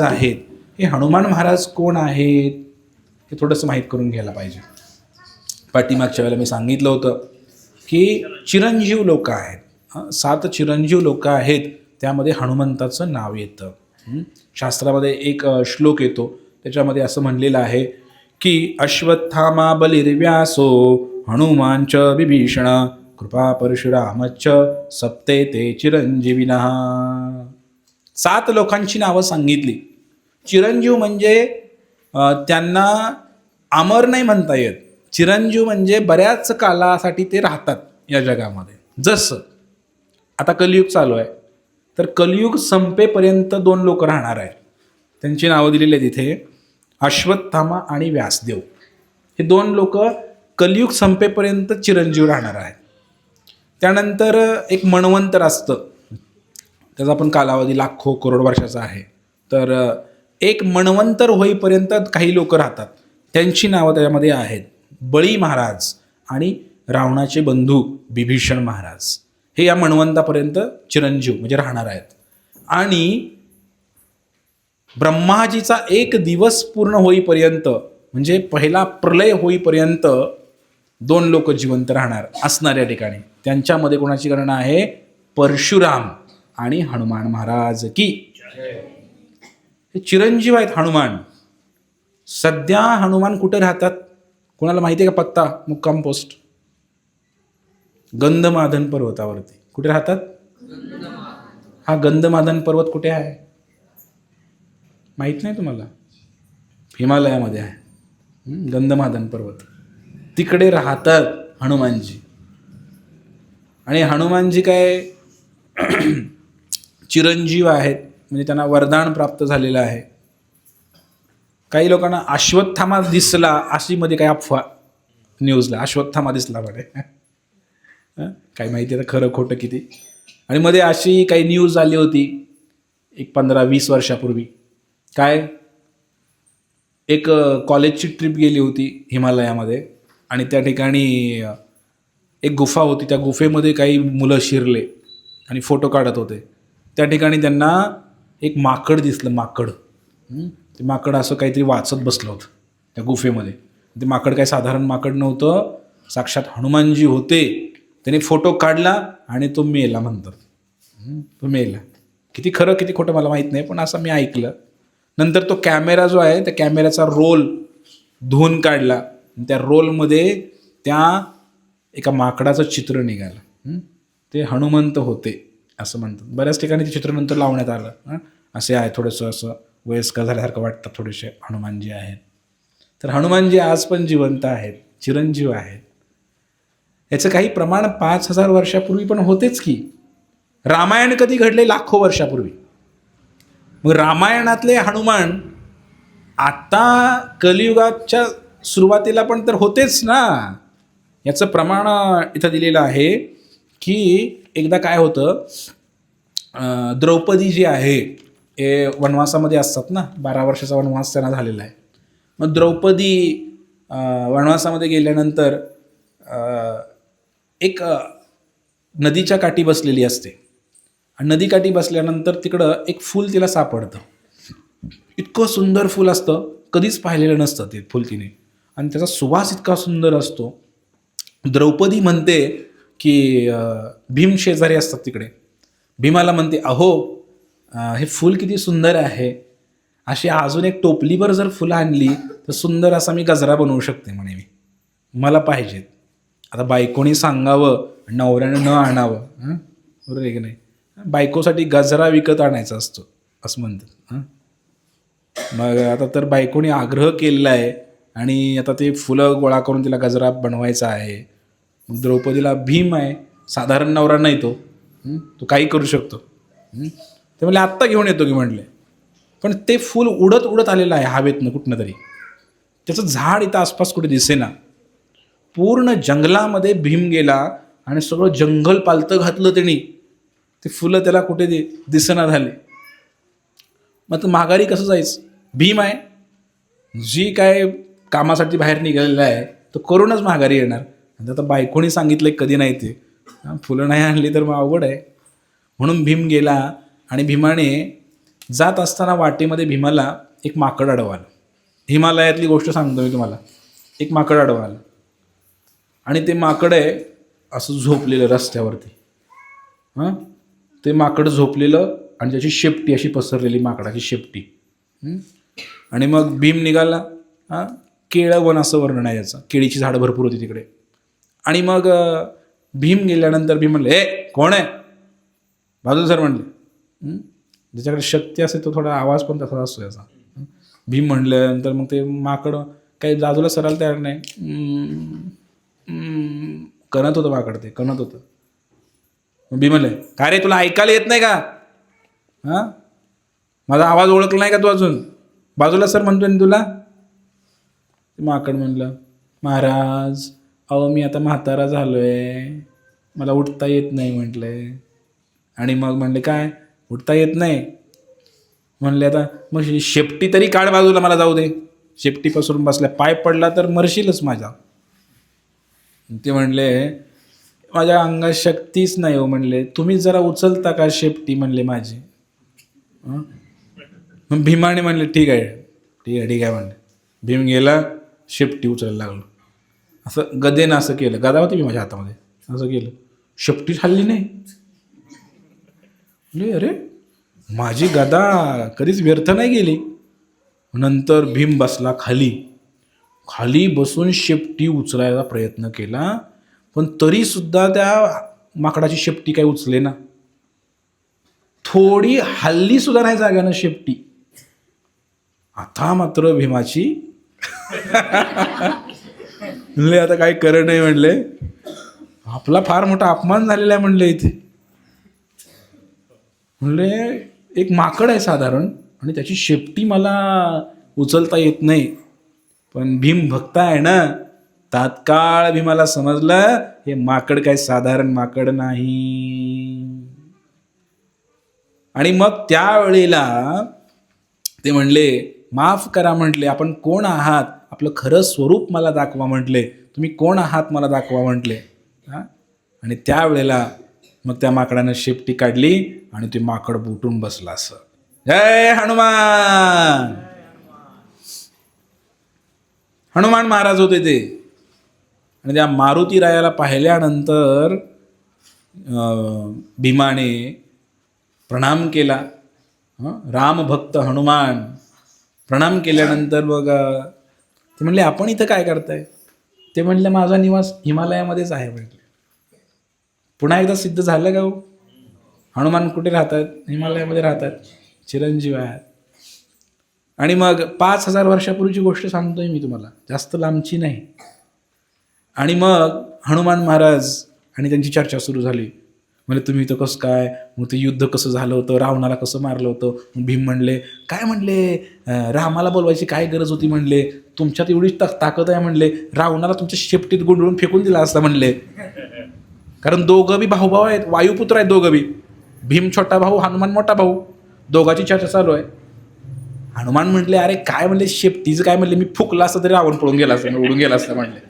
आहेत. हे हनुमान महाराज कोण आहेत हे थोडंसं माहीत करून घ्यायला पाहिजे. पाठीमागच्या वेळेला मी सांगितलं होतं की चिरंजीव लोक आहेत. 7 चिरंजीव लोक आहेत, त्यामध्ये हनुमंताचं नाव येतं. शास्त्रामध्ये एक श्लोक येतो, त्याच्यामध्ये असं म्हणलेलं आहे की अश्वत्थामा बलिर्व्यासो हनुमांच विभीषण कृपा परशुरामच्च सप्ते ते चिरंजीविनः. 7 लोकांची नावं सांगितली. चिरंजीव म्हणजे त्यांना अमर नाही म्हणता येत. चिरंजीव म्हणजे बऱ्याच कालासाठी ते राहतात या जगामध्ये. जसं आता कलियुग चालू आहे, तर कलियुग संपेपर्यंत 2 लोक राहणार आहेत. त्यांची नावं दिलेली आहेत इथे, अश्वत्थामा आणि व्यासदेव. हे 2 लोक कलियुग संपेपर्यंत चिरंजीव राहणार आहेत. त्यानंतर एक मन्वंतर असतं, त्याचा पण कालावधी लाखो करोड वर्षाचा आहे. तर एक मन्वंतर होईपर्यंत काही लोक राहतात. त्यांची नावं त्याच्यामध्ये आहेत बळी महाराज आणि रावणाचे बंधू विभीषण महाराज. हे या मन्वंतापर्यंत चिरंजीव म्हणजे राहणार आहेत. आणि ब्रह्माजीचा 1 दिवस पूर्ण होईपर्यंत म्हणजे पहिला प्रलय होईपर्यंत 2 लोक जिवंत राहणार असणार या ठिकाणी. त्यांच्यामध्ये कोणाची गणना आहे? परशुराम आणि हनुमान महाराज की. हे चिरंजीव आहेत हनुमान. सध्या हनुमान कुठे राहतात कोणाला माहिती आहे का? पत्ता, मुक्काम पोस्ट गंधमादन पर्वतावरती. कुठे राहतात? हा गंधमादन पर्वत कुठे आहे माहीत नाही तुम्हाला? हिमालयामध्ये आहे गंधमादन पर्वत. तिकडे राहतात हनुमानजी. आणि हनुमानजी काय चिरंजीव आहेत, म्हणजे त्यांना वरदान प्राप्त झालेलं आहे. काही लोकांना अश्वत्थामा दिसला अशी मध्ये काही अफवा न्यूजला, अश्वत्थामा दिसला म्हणे. काही माहिती आहे खरं खोटं किती. आणि मध्ये अशी काही न्यूज आली होती एक 15-20 वर्षापूर्वी. काय, एक कॉलेजची ट्रिप गेली होती हिमालयामध्ये आणि त्या ठिकाणी एक गुफा होती. त्या गुफेमध्ये काही मुलं शिरले आणि फोटो काढत होते. त्या ठिकाणी त्यांना एक माकड दिसलं. माकड, ते माकड असं काहीतरी वाचत बसलं होतं त्या गुफेमध्ये. ते माकड काही साधारण माकड नव्हतं, साक्षात हनुमानजी होते. त्याने फोटो काढला आणि तो मेला म्हणतात. तो मेला. किती खरं किती खोटं मला माहीत नाही, पण असं मी ऐकलं. नंतर तो कॅमेरा जो आहे त्या कॅमेऱ्याचा रोल धुवून काढला. त्या रोलमध्ये त्या एका माकडाचं चित्र निघालं. ते हनुमंत होते असं म्हणतात. बऱ्याच ठिकाणी ते चित्र नंतर लावण्यात आलं. असे आहे, थोडंसं असं वयस्कर झाल्यासारखं वाटतं थोडेसे हनुमानजी आहेत. तर हनुमानजी आज पण जिवंत आहेत, चिरंजीव आहेत. याचं काही प्रमाण 5000 वर्षापूर्वी पण होतेच की. रामायण कधी घडले? लाखो वर्षापूर्वी. मग रामायणातले हनुमान आता कलियुगाच्या सुरुवातीला पण तर होतेच ना. याचं प्रमाण इथं दिलेलं आहे की एकदा काय होतं, द्रौपदी जी आहे हे वनवासामध्ये असतात ना. 12 वर्षाचा वनवास त्यांना झालेला आहे. मग द्रौपदी वनवासामध्ये गेल्यानंतर एक नदीच्या काठी बसलेली असते. आणि नदीकाठी बसल्यानंतर तिकडं एक फूल तिला सापडतं. इतकं सुंदर फूल असतं, कधीच पाहिलेलं नसतं ते फूल तिने. आणि त्याचा सुवास इतका सुंदर असतो. द्रौपदी म्हणते की भीम शेजारी असतात तिकडे. भीमाला म्हणते, अहो हे फूल किती सुंदर आहे, अशी अजून एक टोपलीभर जर फुलं आणली तर सुंदर असा मी गजरा बनवू शकते म्हणे. मला पाहिजेत. आता बायकोनी सांगावं, नवऱ्यानं न आणावं, बरोबर आहे की नाही? बायकोसाठी गजरा विकत आणायचा असतो असं म्हणतात. मग आता तर बायकोनी आग्रह केलेला आहे आणि आता ते फुलं गोळा करून तिला गजरा बनवायचा आहे. मग द्रौपदीला भीम आहे, साधारण नवरा नाही तो, तो काही करू शकतो. ते म्हणले आत्ता घेऊन येतो की म्हणले. पण ते फूल उडत उडत आलेलं आहे हवेतनं कुठनं तरी. त्याचं झाड इथं आसपास कुठे दिसेना. पूर्ण जंगलामध्ये भीम गेला आणि सगळं जंगल पालतं घातलं त्यांनी. ते फुलं त्याला कुठे दिसेना झाले. मग माघारी कसं जायचं? भीम आहे, जी काय कामासाठी बाहेर निघालेला आहे तो करूनच माघारी येणार. आता बायकोनी सांगितलं कधी नाही ते फुलं नाही आणली तर मग अवघड आहे. म्हणून भीम गेला आणि भीमाने जात असताना वाटेमध्ये भीमाला एक माकड अडवं आलं. हिमालयातली गोष्ट सांगतो मी तुम्हाला. एक माकड अडवं आलं आणि ते माकड आहे असं झोपलेलं रस्त्यावरती. हां, ते माकड झोपलेलं आणि त्याची शेपटी अशी पसरलेली, माकडाची शेपटी. आणि मग भीम निघाला. हां, केळवन असं वर्णन आहे याचं, केळीची झाडं भरपूर होती तिकडे. आणि मग भीम गेल्यानंतर भीम म्हणले, ए कोण आहे, बाजूला सर म्हणले. ज्याच्याकडे शक्ती असते तो थोडा आवाज पण तसा असतो याचा. भीम म्हणल्यानंतर मग ते माकड काही बाजूला सरायला तयार नाही. कणत होतं माकड, ते कणत होतं. भीम म्हणले, काय रे तुला ऐकायला येत नाही का, हां माझा आवाज ओळखला नाही का तू अजून, बाजूला सर म्हणतोय ना तुला. माकड म्हणलं, महाराज अहो मी आता म्हातारा झालोय, मला उठता येत नाही म्हटले. आणि मग म्हणले, काय उठता येत नाही म्हणले, आता मग शेपटी तरी काढ बाजूला, मला जाऊ दे, शेपटी पसरून बसल्या, पाय पडला तर मरशीलच माझ्या. ते म्हणले, माझ्या अंगात शक्तीच नाही हो म्हणले, तुम्ही जरा उचलता का शेपटी म्हणले माझी. मग भीमाने म्हणले, ठीक आहे ठीक आहे ठीक आहे म्हणले. भीम गेला, शेपटी उचलायला लागलो. असं गदेनं असं केलं, गदा होती मी माझ्या हातामध्ये, असं केलं, शेपटी हल्ली नाही. म्हणजे अरे माझी गदा कधीच व्यर्थ नाही गेली. नंतर भीम बसला खाली, खाली बसून शेपटी उचलायचा प्रयत्न केला, पण तरी सुद्धा त्या माकडाची शेपटी काही उचले ना, थोडी हल्ली सुद्धा नाही जागानं शेपटी. आता मात्र भीमाची म्हणले आता काही खरं नाही म्हणले, आपला फार मोठा अपमान झालेला आहे म्हणले इथे. म्हणले एक माकड आहे साधारण आणि त्याची शेपटी मला उचलता येत नाही, पण भीम भक्त आहे ना. तात्काळ भीमाला समजलं हे माकड काय साधारण माकड नाही. आणि मग त्यावेळेला ते म्हणले, माफ करा म्हटले, आपण कोण आहात, आपलं खरं स्वरूप मला दाखवा म्हटले, तुम्ही कोण आहात मला दाखवा म्हटले. हां, आणि त्यावेळेला मग त्या माकडानं शेपटी काढली आणि ते माकड बुटून बसलं असं. जय हनुमान. हनुमान महाराज होते ते. आणि त्या मारुती रायाला पाहिल्यानंतर भीमाने प्रणाम केला. रामभक्त हनुमान प्रणाम केल्यानंतर बघ ते म्हणले, आपण इथं काय करताय. ते म्हणले, माझा निवास हिमालयामध्येच आहे म्हटले. पुन्हा एकदा सिद्ध झालं का हो, हनुमान कुठे राहतात, हिमालयामध्ये राहतात, चिरंजीव आहेत. आणि मग 5000 वर्षापूर्वीची गोष्ट सांगतोय मी तुम्हाला, जास्त लांबची नाही. आणि मग हनुमान महाराज आणि त्यांची चर्चा सुरू झाली. म्हणजे तुम्ही इथं कसं काय, मग ते युद्ध कसं झालं होतं, रावणाला कसं मारलं होतं. भीम म्हणले, काय म्हणले, रामाला बोलवायची काय गरज होती म्हणले, तुमच्यात एवढी ताकद आहे म्हणले, रावणाला तुमच्या शेपटीत गुंडळून फेकून दिला असता म्हणले. कारण दोघं बी भाऊभाऊ आहेत, वायुपुत्र आहेत दोघं बी, भीम छोटा भाऊ, हनुमान मोठा भाऊ, दोघांची चर्चा चालू आहे. हनुमान म्हटले, अरे काय म्हणले शेपटीचं काय म्हणले, मी फुकला असतं तरी रावण पळून गेला असतं, उडून गेला असतं म्हणले.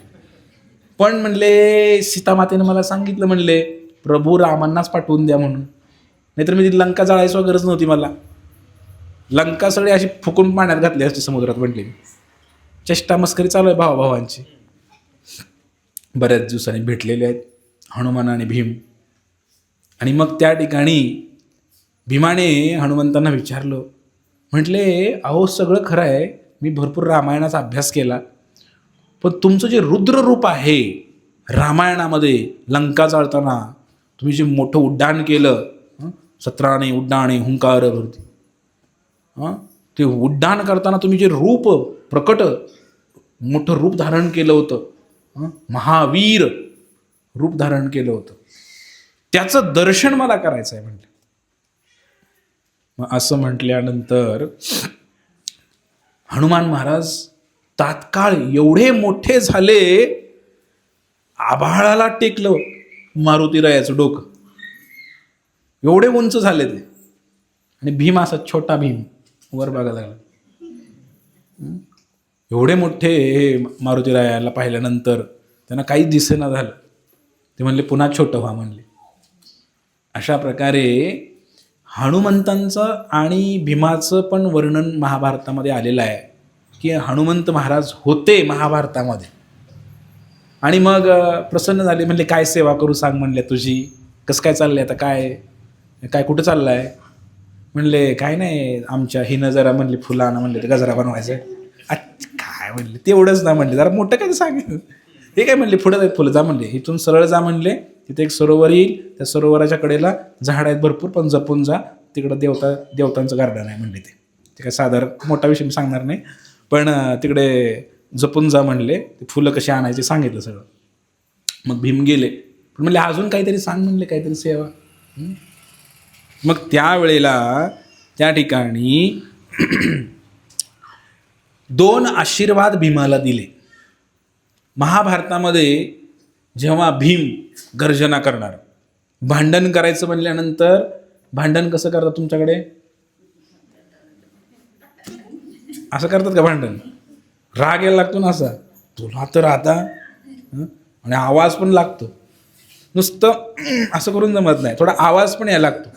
पण म्हणले सीतामातेनं मला सांगितलं म्हणले, प्रभू रामांनाच पाठवून द्या म्हणून, नाहीतर मी ती लंका जाळायची गरज नव्हती मला, लंका सगळी अशी फुकून पाण्यात घातली असते समुद्रात म्हटले. चेष्टा मस्करी चालू आहे भावाभावांची. बऱ्याच दिवसांनी भेटलेले आहेत हनुमान आणि भीम. आणि मग त्या ठिकाणी भीमाने हनुमंतांना विचारलं, म्हटले अहो सगळं खरं आहे, मी भरपूर रामायणाचा अभ्यास केला, पण तुमचं जे रुद्र रूप आहे रामायणामध्ये लंका जाळताना तुम्ही जे मोठं उड्डाण केलं, 17 उड्डाणे हुंकारवरती, ते उड्डाण करताना तुम्ही जे रूप प्रकट मोठं रूप धारण केलं होतं, महावीर रूप धारण केलं होतं, त्याचं दर्शन मला करायचं आहे म्हटलं. मग असं म्हटल्यानंतर हनुमान महाराज तात्काळ एवढे मोठे झाले, आभाळाला टेकलं मारुतीरायाचं डोकं, एवढे उंच झाले ते. आणि भीम असा छोटा भीम वर बघायला लागला. एवढे मोठे हे मारुतीरायाला पाहिल्यानंतर त्यांना काहीच दिसेना झालं. ते म्हणले पुन्हा छोटं व्हा म्हणले. अशा प्रकारे हनुमंतांचं आणि भीमाचं पण वर्णन महाभारतामध्ये आलेलं आहे की हनुमंत महाराज होते महाभारतामध्ये. आणि मग प्रसन्न झाले, म्हणले काय सेवा करू सांग म्हणले तुझी, कसं काय चाललंय आता, काय काय कुठं चाललं आहे. म्हणले काय नाही, आमच्या हिनं जरा म्हणले फुलं आणा म्हणले, ते गजरा बनवायचं. काय म्हणले तेवढंच ना म्हणले, जरा मोठं काय सांगितलं. हे काय म्हणले पुढं जाईल फुलं, जा म्हणले इथून सरळ जा म्हणले, तिथे एक सरोवर येईल, त्या सरोवराच्या कडेला झाड आहेत भरपूर, पण जपून जा, तिकडं देवतांचं गार्डन आहे म्हणले. ते काय साधारण मोठा विषय मी सांगणार नाही, पण तिकडे जपून जा म्हणले, ते फुलं कशी आणायची सांगितलं सगळं. मग भीम गेले, पण म्हणले अजून काहीतरी सांग म्हणले, काहीतरी सेवा. मग त्यावेळेला त्या ठिकाणी 2 आशीर्वाद भीमाला दिले. महाभारतामध्ये जेव्हा भीम गर्जना करणार, भांडण करायचं म्हणल्यानंतर, भांडण कसं करतात तुमच्याकडे, असं करतात का भांडण, राग यायला लागतो ना असा, तुला तर आता, आणि आवाज पण लागतो, नुसतं असं करून जमत नाही, थोडा आवाज पण यायला लागतो.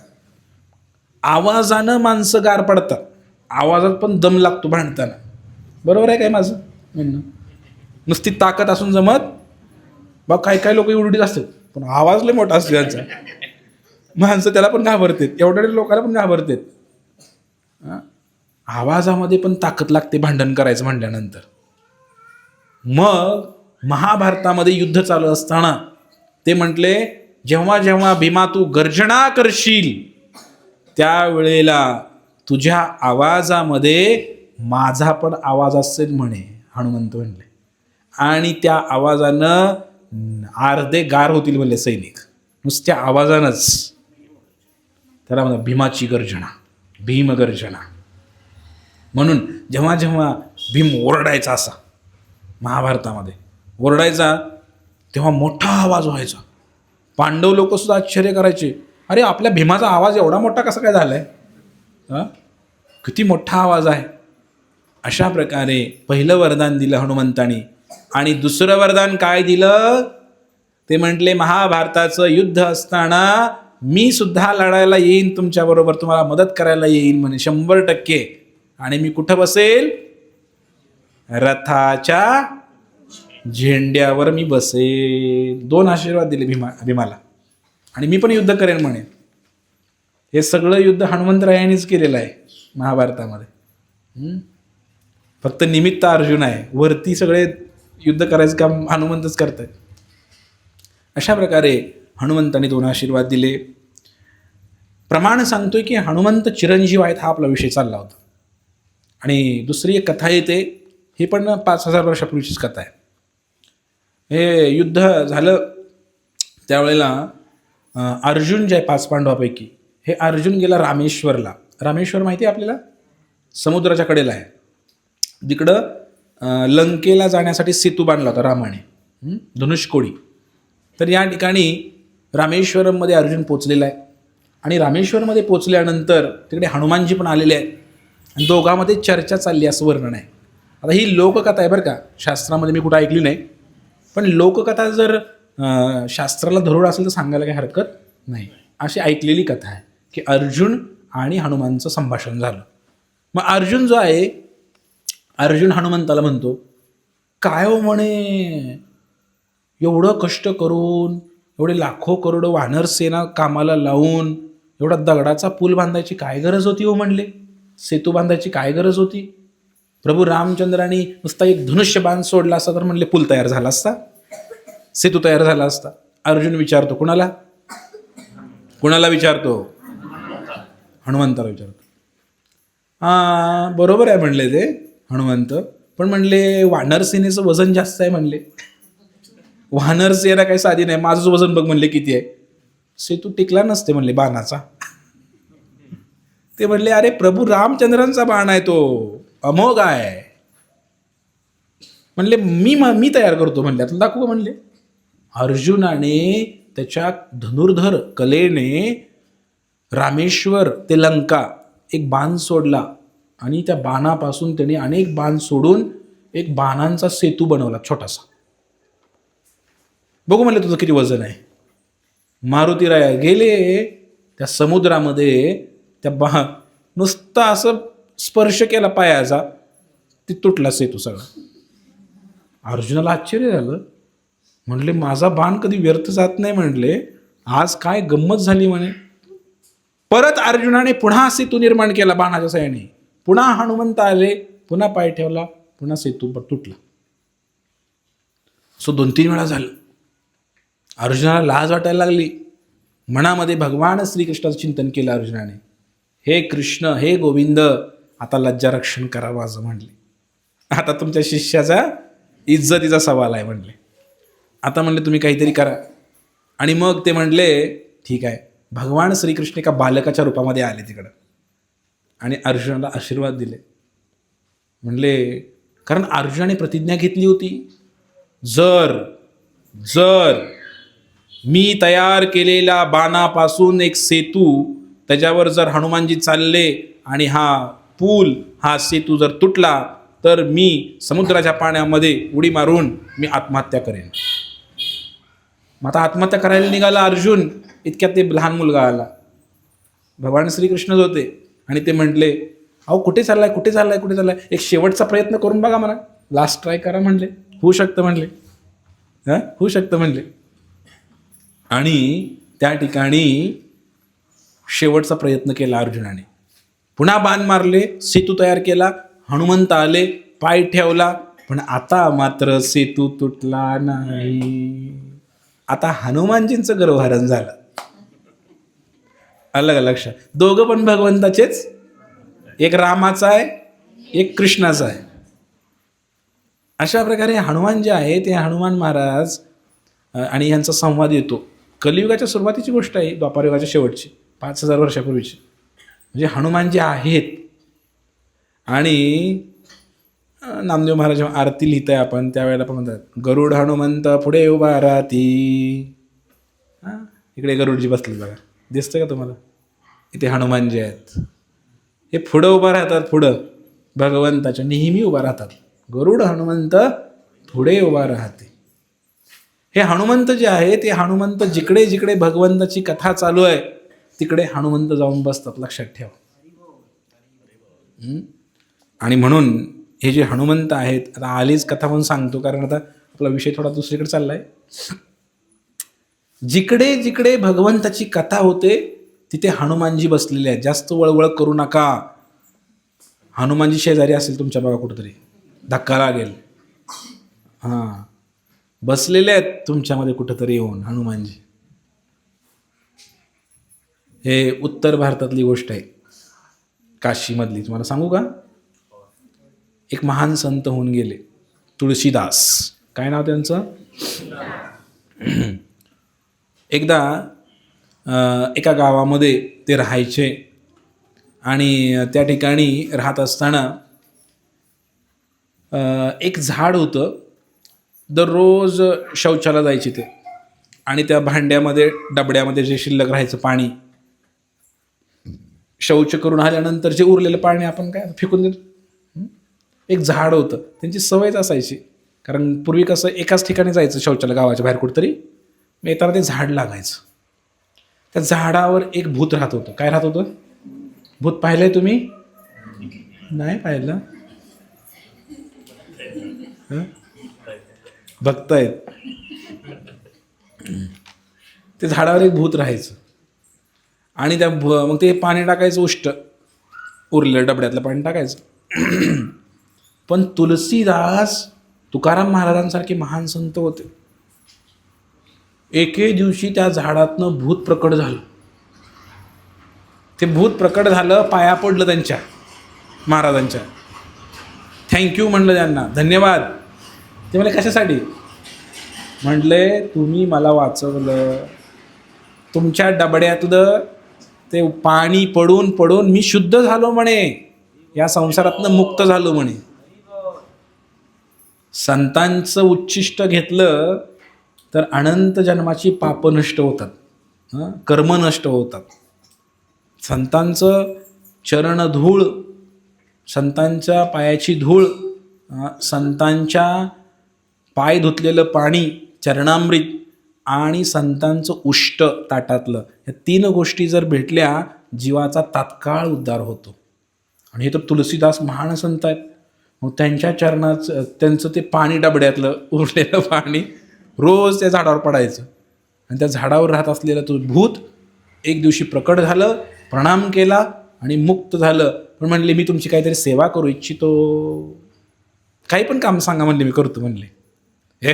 आवाजानं माणसं गार पडतात, आवाजात पण दम लागतो भांडताना. बरोबर आहे काय माझं म्हणणं, नुसती ताकद असून जमत बा, काही लोक एवढीच असतात, पण आवाज लय मोठा असतो त्यांचा, माणसं त्याला पण घाबरतात, एवढ्या लोकांना पण घाबरतात. आवाजामध्ये पण ताकद लागते भांडण करायचं म्हटल्यानंतर. मग महाभारतामध्ये युद्ध चालू असताना ते म्हटले, जेव्हा जेव्हा भीमा तू गर्जना करशील त्यावेळेला तुझ्या आवाजामध्ये माझा पण आवाज असेल म्हणे, हनुमंत म्हणले, आणि त्या आवाजानं अर्धे गार होतील म्हणले सैनिक, नुसत्या आवाजानंच. त्याला म्हणा भीमाची गर्जना, भीमगर्जना. म्हणून जेव्हा जेव्हा भीम ओरडायचा असा महाभारतामध्ये ओरडायचा, तेव्हा मोठा आवाज व्हायचा. पांडव लोक सुद्धा आश्चर्य करायचे, अरे आपल्या भीमाचा आवाज एवढा मोठा कसा काय झालाय, किती मोठा आवाज आहे. अशा प्रकारे पहिलं वरदान दिलं हनुमंतानी. आणि दुसरं वरदान काय दिलं ते म्हटले, महाभारताचं युद्ध असताना मी सुद्धा लढायला येईन तुमच्याबरोबर, तुम्हाला मदत करायला येईन म्हणे 100%. आणि मी कुठं बसेल, रथाच्या झेंड्यावर मी बसेल. 2 आशीर्वाद दिले भीमाला. आणि मी पण युद्ध करेन म्हणे. हे सगळं युद्ध हनुमंतरायांनीच केलेलं आहे महाभारतामध्ये. फक्त निमित्त अर्जुन आहे, वरती सगळे युद्ध करायचं काम हनुमंतच करतात. अशा प्रकारे हनुमंतांनी 2 आशीर्वाद दिले. प्रमाण सांगतोय की हनुमंत चिरंजीव आहेत, हा आपला विषय चालला होता. आणि दुसरी एक कथा येते, ही पण 5000 वर्षापूर्वीचीच कथा आहे. हे युद्ध झालं त्यावेळेला अर्जुन जे आहे 5 पांडवापैकी, हे अर्जुन गेला रामेश्वरला. रामेश्वर माहिती आहे आपल्याला, समुद्राच्या कडेला आहे. तिकडं लंकेला जाण्यासाठी सेतू बांधला होता रामाने, धनुष्कोडी. तर या ठिकाणी रामेश्वरममध्ये अर्जुन पोचलेला आहे. आणि रामेश्वरमध्ये पोचल्यानंतर तिकडे हनुमानजी पण आलेले आहेत. आणि दोघांमध्ये चर्चा चालली असं वर्णन आहे. आता ही लोककथा आहे बरं का, शास्त्रामध्ये मी कुठं ऐकली नाही, पण लोककथा जर शास्त्राला धरून असेल तर सांगायला काही हरकत नाही. अशी ऐकलेली कथा आहे की अर्जुन आणि हनुमानचं संभाषण झालं. मग अर्जुन जो आहे, अर्जुन हनुमंताला म्हणतो, काय हो म्हणे, एवढं कष्ट करून, एवढे लाखो करोड वानर सेना कामाला लावून एवढा दगडाचा पूल बांधायची काय गरज होती हो म्हणले, सेतू बांधायची काय गरज होती. प्रभू रामचंद्रांनी नुसता एक धनुष्य बाण सोडला असता तर म्हणले पूल तयार झाला असता, सेतू तयार झाला असता. अर्जुन विचारतो, कुणाला विचारतो, हनुमंताला विचारतो. बरोबर आहे म्हणले ते हनुमंत, पण म्हणले वानर सेनेचं वजन जास्त आहे म्हणले. वानर सेना काही साधी नाही, माझं वजन बघ म्हणले किती आहे, सेतू टिकला नसते म्हणले बाणाचा. ते म्हणले अरे प्रभू रामचंद्रांचा बाण आहे तो, अमोघ आहे म्हणले. मी तयार करतो म्हणले, आता दाखवू म्हणले. अर्जुनाने त्याच्या धनुर्धर कलेने रामेश्वर ते लंका एक बाण सोडला आणि त्या बाणापासून त्याने अनेक बाण सोडून एक बाणांचा सेतू बनवला छोटासा. बघू म्हणले तुझं किती वजन आहे. मारुतीराया गेले त्या समुद्रामध्ये त्या नुसतं असं स्पर्श केला पायाचा, ती तुटला सेतू सगळा. अर्जुनाला आश्चर्य झालं. म्हणले माझा बाण कधी व्यर्थ जात नाही. म्हणले आज काय गंमत झाली म्हणे. परत अर्जुनाने पुन्हा सेतू निर्माण केला बाणाच्या साह्याने. पुन्हा हनुमंत आले, पुन्हा पाय ठेवला, पुन्हा सेतू तुटला. सो 2-3 वेळा झालं. अर्जुनाला लाज वाटायला लागली. मनामध्ये भगवान श्रीकृष्णाचं चिंतन केलं अर्जुनाने. हे कृष्ण, हे गोविंद, आता लज्जा रक्षण करावं असं म्हणले. आता तुमच्या शिष्याचा इज्जतीचा सवाल आहे म्हणले. आता म्हणले तुम्ही काहीतरी करा. आणि मग ते म्हणले ठीक आहे. भगवान श्रीकृष्ण एका बालकाच्या रूपामध्ये आले तिकडं आणि अर्जुनाला आशीर्वाद दिले. म्हणले कारण अर्जुनाने प्रतिज्ञा घेतली होती, जर मी तयार केलेल्या बाणापासून एक सेतू, त्याच्यावर जर हनुमानजी चालले आणि हा पूल, हा सेतू जर तुटला तर मी समुद्राच्या पाण्यामध्ये उडी मारून मी आत्महत्या करेन. मग आता आत्महत्या करायला निघाला अर्जुन. इतक्यात ते लहान मुलगा आला. भगवान श्रीकृष्णच होते. आणि ते म्हटले अहो कुठे चाललाय, एक शेवटचा प्रयत्न करून बघा म्हणा, लास्ट ट्राय करा म्हणले, होऊ शकतं म्हणले. आणि त्या ठिकाणी शेवटचा प्रयत्न केला अर्जुनाने. पुन्हा बाण मारले, सेतू तयार केला, हनुमंत आले, पाय ठेवला, पण आता मात्र सेतू तुटला नाही. आता हनुमानजींचं गर्वहरण झालं. अलग लक्षात. दोघं पण भगवंताचेच, एक रामाचा आहे, एक कृष्णाचा आहे. अशा प्रकारे हनुमान जे आहे ते हनुमान महाराज आणि यांचा संवाद येतो. कलियुगाच्या सुरुवातीची गोष्ट आहे, द्वापारयुगाच्या शेवटची, 5000 वर्षापूर्वीची. म्हणजे हनुमान जे आहेत. आणि नामदेव महाराज जेव्हा आरती लिहिताय आपण त्यावेळेला पण म्हणतात, गरुड हनुमंत पुढे उभा राहती. इकडे गरुडजी बसले बघा, दिसतं का तुम्हाला? इथे हनुमान जे आहेत हे पुढं उभा राहतात, पुढं भगवंताच्या नेहमी उभा राहतात. गरुड हनुमंत पुढे उभा राहते. हे हनुमंत जे आहे ते हनुमंत जिकडे जिकडे भगवंताची कथा चालू आहे तिकडे हनुमंत जाऊन बसतात, लक्षात ठेवा. आणि म्हणून हे जे हनुमंत आहेत, आता आलीच कथा म्हणून सांगतो कारण आता आपला विषय थोडा दुसरीकडे चाललाय. जिकडे जिकडे भगवंताची कथा होते तिथे हनुमानजी बसलेले आहेत. जास्त वळवळ करू नका. हनुमानजी शेजारी असेल तुमच्या बघा कुठेतरी, धक्का लागेल. हां, बसलेले आहेत तुमच्यामध्ये कुठंतरी येऊन हनुमानजी. हे उत्तर भारतातली गोष्ट आहे, काशीमधली. तुम्हाला सांगू का? एक महान संत होऊन गेले, तुळशीदास. काय नाव त्यांचं? एकदा एका गावामध्ये ते राहायचे आणि त्या ठिकाणी राहत असताना एक झाड होतं. दररोज शौचाला जायचे ते आणि त्या भांड्यामध्ये, डबड्यामध्ये जे शिल्लक राहायचं पाणी, शौच करून आल्यानंतर जे उरलेलं पाणी आपण काय फेकून देतो. एक झाड होतं, त्यांची सवयच असायची. कारण पूर्वी कसं एकाच ठिकाणी जायचं शौचाला, गावाच्या बाहेर कुठंतरी, मग येताना ते झाड लागायचं. त्या झाडावर एक भूत राहत होतं. काय राहत होतं? भूत पाहिलंय तुम्ही? नाही पाहिलं? बघतायत. ते झाडावर एक भूत राहायचं आणि त्या मग ते पाणी टाकायचं, उष्ट उरलेलं डबड्यातलं पाणी टाकायचं. पण तुलसीदास तुकाराम महाराजांसारखे महान संत होते. एके दिवशी त्या झाडातनं भूत प्रकट झालं. ते भूत प्रकट झालं, पाया पडलं त्यांच्या महाराजांच्या. थँक्यू म्हणलं त्यांना, धन्यवाद. ते म्हणले कशासाठी? म्हटले तुम्ही मला वाचवलं. तुमच्या डबड्यातलं ते पाणी पडून पडून मी शुद्ध झालो म्हणे, या संसारातनं मुक्त झालो म्हणे. संतांचं उच्छिष्ट घेतलं तर अनंत जन्माची पापं नष्ट होतात, कर्म नष्ट होतात. संतांचं चरणधूळ, संतांच्या पायाची धूळ, संतांच्या पाय धुतलेलं पाणी, चरणामृत आणि संतांचं उष्ट ताटातलं, ह्या 3 गोष्टी जर भेटल्या जीवाचा तात्काळ उद्धार होतो. आणि हे तर तुलसीदास महान संत आहेत. मग त्यांच्या चरणाचं त्यांचं ते पाणी डबड्यातलं उरलेलं पाणी रोज त्या झाडावर पडायचं आणि त्या झाडावर राहत असलेलं तो भूत एक दिवशी प्रकट झालं, प्रणाम केला आणि मुक्त झालं. पण म्हणले मी तुमची काहीतरी सेवा करू इच्छितो, काही पण काम सांगा म्हणले, मी करतो म्हणले. हे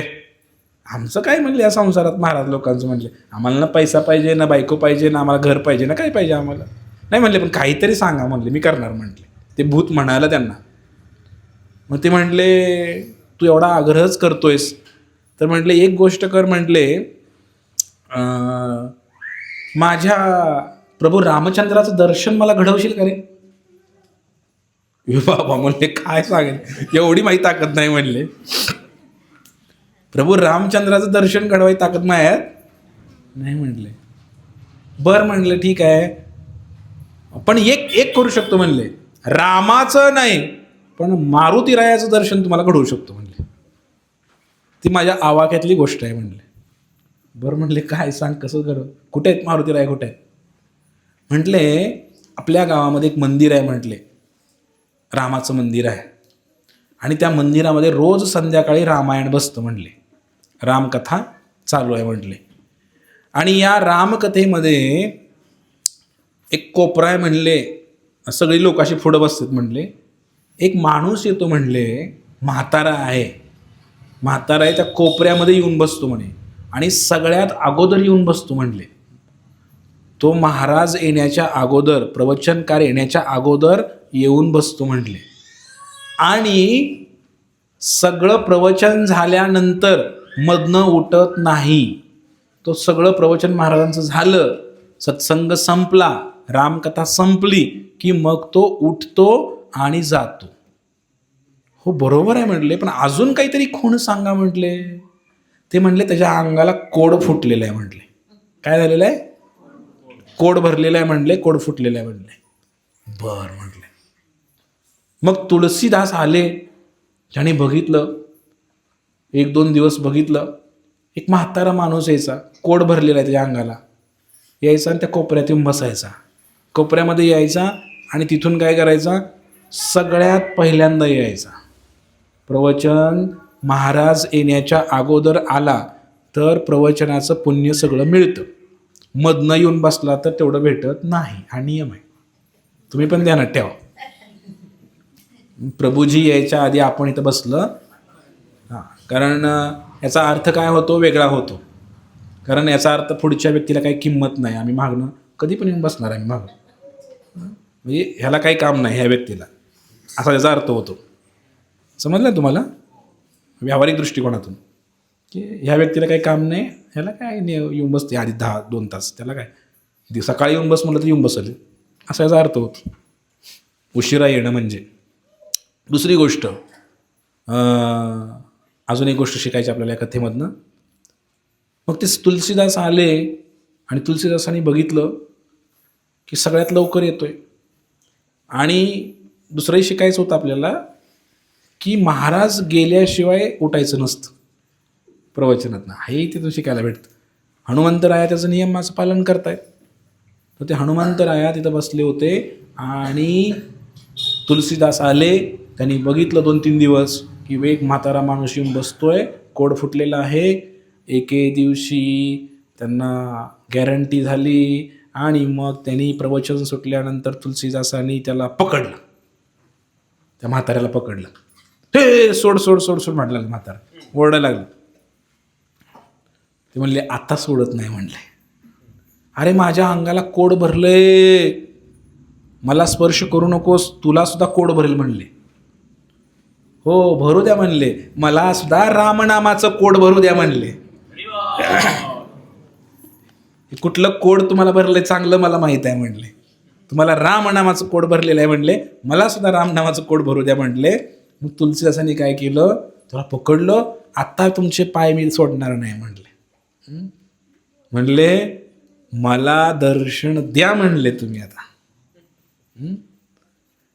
आमचं काय म्हणले या संसारात महाराज लोकांचं म्हणले, आम्हाला ना पैसा पाहिजे, ना बायको पाहिजे, ना आम्हाला घर पाहिजे, ना काय पाहिजे आम्हाला, नाही म्हणले, पण काहीतरी सांगा म्हणले, मी करणार म्हणले. ते भूत म्हणालं त्यांना. मग ते म्हटले तू एवढा आग्रहच करतोयस तर म्हटले एक गोष्ट कर म्हटले, माझ्या प्रभू रामचंद्राचं दर्शन मला घडवशील का रे? बाबा म्हणले काय सांगेल, एवढी माहिती ताकद नाही म्हणले. प्रभू रामचंद्राचं दर्शन घडवायची ताकद नाही म्हणले. बरं म्हणले ठीक आहे, पण एक करू शकतो म्हणले, रामाचं नाही पण मारुतीरायाचं दर्शन तुम्हाला घडवू शकतो म्हणले. ती माझ्या आवाक्यातली गोष्ट आहे म्हणले. बरं म्हणले काय सांग, कसं कर, कुठे आहेत मारुतीराय, कुठे आहेत? म्हटले आपल्या गावामध्ये एक मंदिर आहे म्हटले, रामाचं मंदिर आहे, आणि त्या मंदिरामध्ये रोज संध्याकाळी रामायण बसतं म्हणले, रामकथा चालू आहे म्हटले. आणि या रामकथेमध्ये एक कोपरा आहे म्हणले, सगळी लोक अशी पुढं बसतात म्हणले. एक माणूस येतो म्हणले, म्हातारा आहे, त्या कोपऱ्यामध्ये येऊन बसतो म्हणे, आणि सगळ्यात अगोदर येऊन बसतो म्हणले. तो महाराज येण्याच्या अगोदर, प्रवचनकार येण्याच्या अगोदर येऊन बसतो म्हटले. आणि सगळं प्रवचन झाल्यानंतर मधनं उठत नाही. तो सगळं प्रवचन महाराजांचं झालं, सत्संग संपला, रामकथा संपली की मग तो उठतो आणि जातो. हो बरोबर आहे म्हटले, पण अजून काहीतरी खूण सांगा म्हटले. ते म्हणले त्याच्या अंगाला कोड फुटलेलं आहे म्हटले. काय झालेलं आहे? कोड भरलेलं आहे म्हणले, कोड फुटलेलं आहे म्हणले. बरं म्हटले. मग तुलसीदास आले, ज्याने बघितलं, 1-2 दिवस बघितलं, एक म्हातारा माणूस यायचा, कोड भरलेला आहे त्याच्या अंगाला, यायचा आणि त्या कोपऱ्यात येऊन बसायचा. कोपऱ्यामध्ये यायचा आणि तिथून काय करायचा, सगळ्यात पहिल्यांदा यायचा. प्रवचन महाराज येण्याच्या अगोदर आला तर प्रवचनाचं पुण्य सगळं मिळतं, मधनं येऊन बसला तर तेवढं भेटत नाही. हा नियम आहे, तुम्ही पण ध्यानात ठेवा. प्रभूजी यायच्या आधी आपण इथं बसलं, हां, कारण याचा अर्थ काय होतो, वेगळा होतो. कारण याचा अर्थ पुढच्या व्यक्तीला काही किंमत नाही, आम्ही मागणं कधी पण येऊन बसणार आहे मागं, म्हणजे ह्याला काही काम नाही ह्या व्यक्तीला, असा याचा अर्थ होतो. समजलं तुम्हाला? व्यावहारिक दृष्टिकोनातून की ह्या व्यक्तीला काही काम नाही, ह्याला काय येऊन बसते आधी 2 तास, त्याला काय सकाळी येऊन बस म्हटलं तर येऊन बसले, असा याचा अर्थ होतो उशिरा येणं म्हणजे. दुसरी गोष्ट, अजून एक गोष्ट शिकायची आपल्याला या कथेमधनं. मग ते तुलसीदास आले आणि तुलसीदासांनी बघितलं की सगळ्यात लवकर येतोय. आणि दुसरंही शिकायचं होतं आपल्याला की महाराज गेल्याशिवाय उठायचं नसतं प्रवचनातनं, हे तिथून शिकायला भेटतं. हनुमंतराया त्याचं नियमाचं पालन करतायत. तर ते हनुमंतराया तिथं बसले होते आणि तुलसीदास आले, त्यांनी बघितलं 2-3 दिवस की एक म्हातारा माणूस येऊन बसतोय, कोड फुटलेला आहे. एके दिवशी त्यांना गॅरंटी झाली आणि मग त्यांनी प्रवचन सुटल्यानंतर तुलसीदासांनी त्याला पकडलं, त्या म्हाताऱ्याला पकडलं. हे सोड सोड सोड सोड म्हटलं लागलं, म्हातारा ओरडायला लागलं. ते म्हणले आता सोडत नाही म्हणले. अरे माझ्या अंगाला कोड भरले, मला स्पर्श करू नकोस, तुला सुद्धा कोड भरेल म्हणले. हो भरू द्या म्हणले, मला सुद्धा रामनामाचं कोड भरू द्या म्हणले. कुठलं कोड तुम्हाला भरलंय चांगलं मला माहित आहे म्हणले, तुम्हाला रामनामाचं कोड भरलेलं आहे म्हणले, मला सुद्धा रामनामाचं कोड भरू द्या म्हणले. मग तुलसीदासांनी काय केलं, तुला पकडलं, आता तुमचे पाय मी सोडणार नाही म्हणले. म्हणले मला दर्शन द्या म्हणले तुम्ही आता.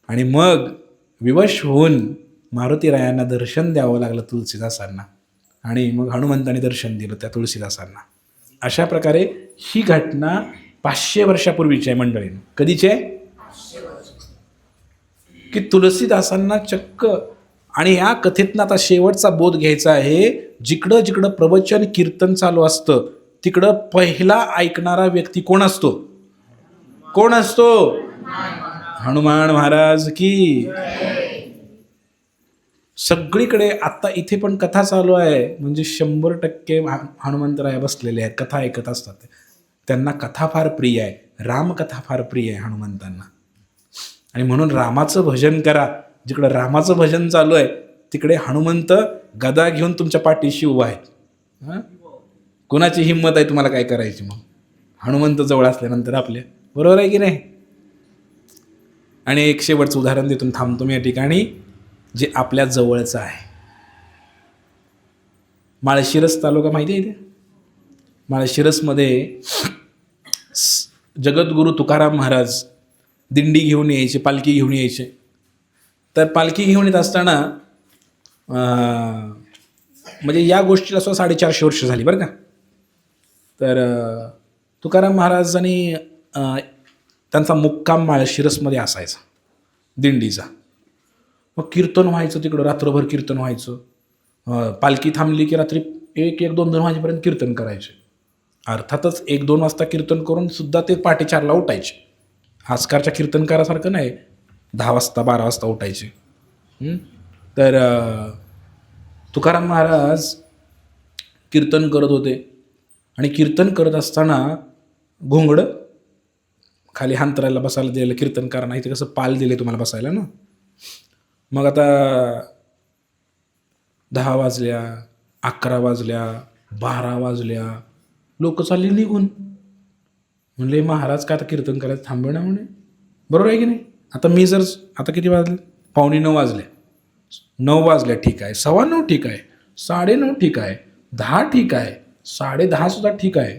आणि मग विवश होऊन मारुतीरायांना दर्शन द्यावं लागलं तुलसीदासांना, आणि मग हनुमंतांनी दर्शन दिलं त्या तुलसीदासांना. अशा प्रकारे ही घटना 500 वर्षापूर्वीचे आहे मंडळी. कधीचे? की तुलसीदासांना चक्क. आणि या कथेतनं आता शेवटचा बोध घ्यायचा आहे. जिकडं जिकडं प्रवचन कीर्तन चालू असतं तिकडं पहिला ऐकणारा व्यक्ती कोण असतो? कोण असतो? हनुमान महाराज की. सगळीकडे आता इथे पण कथा चालू आहे म्हणजे 100% हनुमंतराय बसलेले आहेत, कथा ऐकत असतात. त्यांना कथा फार प्रिय आहे, रामकथा फार प्रिय आहे हनुमंतांना. आणि म्हणून रामाचं भजन करा. जिकडं रामाचं भजन चालू आहे तिकडे हनुमंत गदा घेऊन तुमच्या पाठीशी उभा आहे. कुणाची हिंमत आहे तुम्हाला काय करायची मग? हनुमंत जवळ असल्यानंतर आपल्या, बरोबर आहे की नाही? आणि एक शेवटचं उदाहरण देतून थांबतो मी या ठिकाणी, जे आपल्या जवळचं आहे. माळशिरस तालुका माहिती आहे इथे? माळशिरसमध्ये जगद्गुरू तुकाराम महाराज दिंडी घेऊन यायचे, पालखी घेऊन यायचे. तर पालखी घेऊन येत असताना म्हणजे या गोष्टीला सुद्धा 450 वर्ष झाली बरं का. तर तुकाराम महाराजांनी त्यांचा मुक्काम माळशिरसमध्ये असायचा दिंडीचा. मग कीर्तन व्हायचं तिकडं, रात्रभर कीर्तन व्हायचं. पालखी थांबली की रात्री 1-2 वाजेपर्यंत कीर्तन करायचे. अर्थातच 1-2 वाजता कीर्तन करून सुद्धा ते पहाटे 4ला उठायचे. आजकारच्या कीर्तनकारासारखं नाही 10 वाजता 12 वाजता उठायचे. तर तुकाराम महाराज कीर्तन करत होते आणि कीर्तन करत असताना घोंगडं खाली हांतरायला बसायला दिलेलं कीर्तनकारांना. इथे कसं पाल दिले तुम्हाला बसायला ना. मग आता 10 वाजल्या, 11 वाजल्या, 12 वाजल्या, लोक चालली निघून. म्हणले महाराज का आता कीर्तन करायचं थांबवणार म्हणे, बरोबर आहे की नाही? आता मी जर आता किती वाजले? 8:45 वाजले, 9 वाजल्या ठीक आहे, 9:15 ठीक आहे, 9:30 ठीक आहे, 10 ठीक आहे, 10:30 सुद्धा ठीक आहे.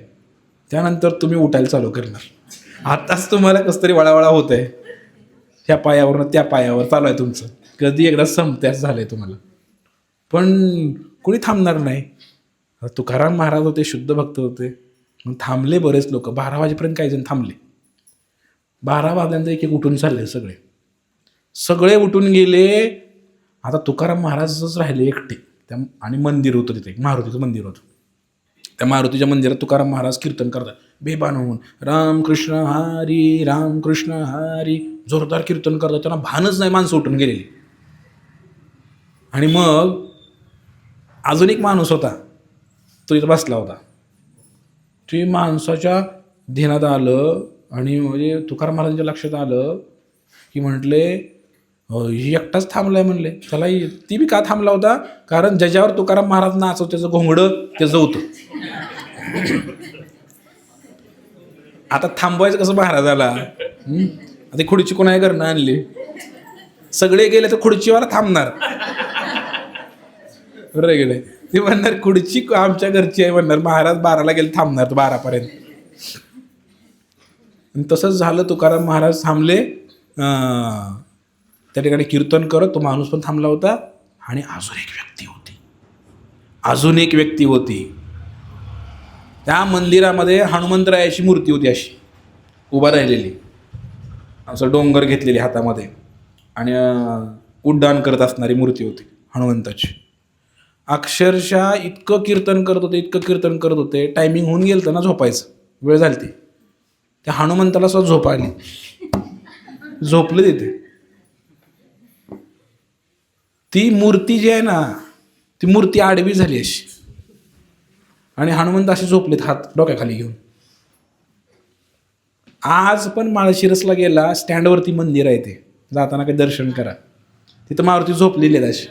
त्यानंतर तुम्ही उठायला चालू करणार. आताच तुम्हाला कसं तरी वळावळा होत आहे, ह्या पायावरनं त्या पायावर चालू आहे तुमचं. कधी एकदा संपत्याच झालं आहे तुम्हाला. पण कोणी थांबणार नाही. तुकाराम महाराज होते, शुद्ध भक्त होते, मग थांबले बरेच लोक. 12 वाजेपर्यंत काही जण थांबले. 12 वाजल्यानंतर एक उठून चालले, सगळे उठून गेले. आता तुकाराम महाराजच राहिले एकटे. त्या आणि मंदिर होतं तिथे, एक मारुतीचं मंदिर होतं. त्या मारुतीच्या मंदिरात तुकाराम महाराज कीर्तन करतात बेभान होऊन, रामकृष्ण हरी रामकृष्ण हरी, जोरदार कीर्तन करतात. त्यांना भानच नाही, माणसं उठून गेलेली. आणि मग अजून एक माणूस होता, तो इथं बसला होता. ते माणसाच्या ध्यानात आलं आणि म्हणजे तुकाराम महाराजांच्या लक्षात आलं की म्हटले ही एकटाच थांबलाय. म्हणले त्याला ती बी का थांबला होता? कारण ज्याच्यावर तुकाराम महाराज नाचव त्याचं घोंगडं त्याचं होतं. आता थांबवायचं कसं महाराजाला? आता खुर्ची कोणा घरनं आणली, सगळे गेले तर खुर्चीवाला थांबणार, बरोबर गेले. ते म्हणणार खुर्ची आमच्या घरची आहे म्हणणार. महाराज 12ला गेले, थांबणार 12पर्यंत. तसंच झालं. तुकाराम महाराज थांबले त्या ठिकाणी कीर्तन करत. तो माणूस पण थांबला होता. आणि अजून एक व्यक्ती होती. त्या मंदिरामध्ये हनुमंतरायाची मूर्ती होती, अशी उभा राहिलेली, असं डोंगर घेतलेली हातामध्ये आणि उड्डाण करत असणारी मूर्ती होती हनुमंताची. अक्षरशः इतकं कीर्तन करत होते, टायमिंग होऊन गेलं ना झोपायचं, वेळ झाली ती. त्या हनुमंताला सुद्धा झोप आली, झोपलं तिथे. ती मूर्ती जी आहे ना, ती मूर्ती आडवी झाली अशी, आणि हनुमंत असे झोपलेत हात डोक्याखाली घेऊन. आज पण माळशिरसला गेला, स्टँडवरती मंदिर आहे, ते जाताना काही दर्शन करा. तिथं मारुती झोपलेली आहेत अशी.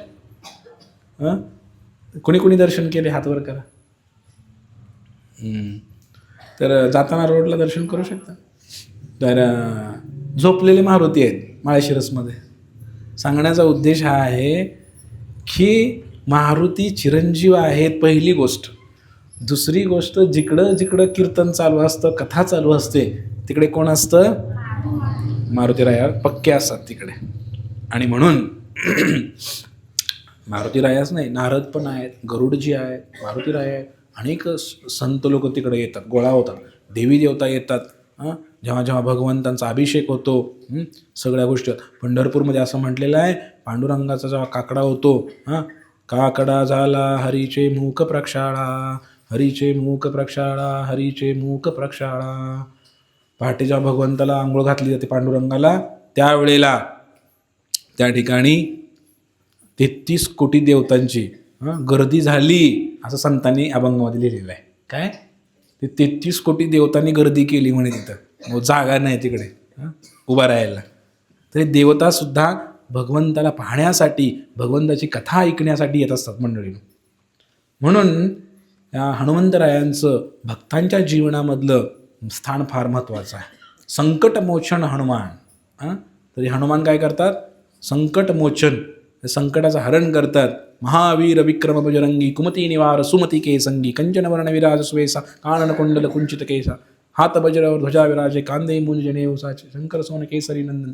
कोणी दर्शन केले हात वर करा. तर जाताना रोडला दर्शन करू शकता. तर झोपलेले मारुती आहेत माळशिरसमध्ये. सांगण्याचा उद्देश हा आहे की मारुती चिरंजीव आहेत, पहिली गोष्ट. दुसरी गोष्ट, जिकडं कीर्तन चालू असतं, कथा चालू असते, तिकडे कोण असतं? मारुतीराया पक्के असतात तिकडे. आणि म्हणून मारुतीरायाच नाही, नारद पण आहेत, गरुडजी आहेत, मारुतीराया आहेत, अनेक संत लोक तिकडे येतात, गोळा होतात, देवी देवता येतात. जेव्हा जेव्हा भगवंतांचा अभिषेक होतो, सगळ्या गोष्टी. पंढरपूरमध्ये असं म्हटलेलं आहे, पांडुरंगाचा जेव्हा काकडा होतो, काकडा झाला हरीचे मूक प्रक्षाळा, हरीचे मूक प्रक्षाळा, हरीचे मूक प्रक्षाळा. पहाटे जेव्हा भगवंताला आंघोळ घातली जाते पांडुरंगाला, त्यावेळेला त्या ठिकाणी 33 कोटी देवतांची गर्दी झाली, असं संतांनी अभंगामध्ये लिहिलेलं आहे. काय ते 33 कोटी देवतांनी गर्दी केली म्हणे तिथं, जागा नाही तिकडे उभा राहायला. तरी देवतासुद्धा भगवंताला पाहण्यासाठी, भगवंताची कथा ऐकण्यासाठी येत असतात मंडळी. म्हणून या हनुमंतरायांचं भक्तांच्या जीवनामधलं स्थान फार महत्त्वाचं आहे. संकटमोचन हनुमान. तरी हनुमान काय करतात? संकटमोचन, संकटाचं हरण करतात. महावीर विक्रम बजरंगी, कुमती निवार सुमती केसंगी, कंचन वर्ण विराज सुवेसा, कानन कुंडल कुंचित केसा, हात बजर ध्वजा विराजे, कांदे मुंज जनेऊ साचे, शंकर सोन केसरी नंदन.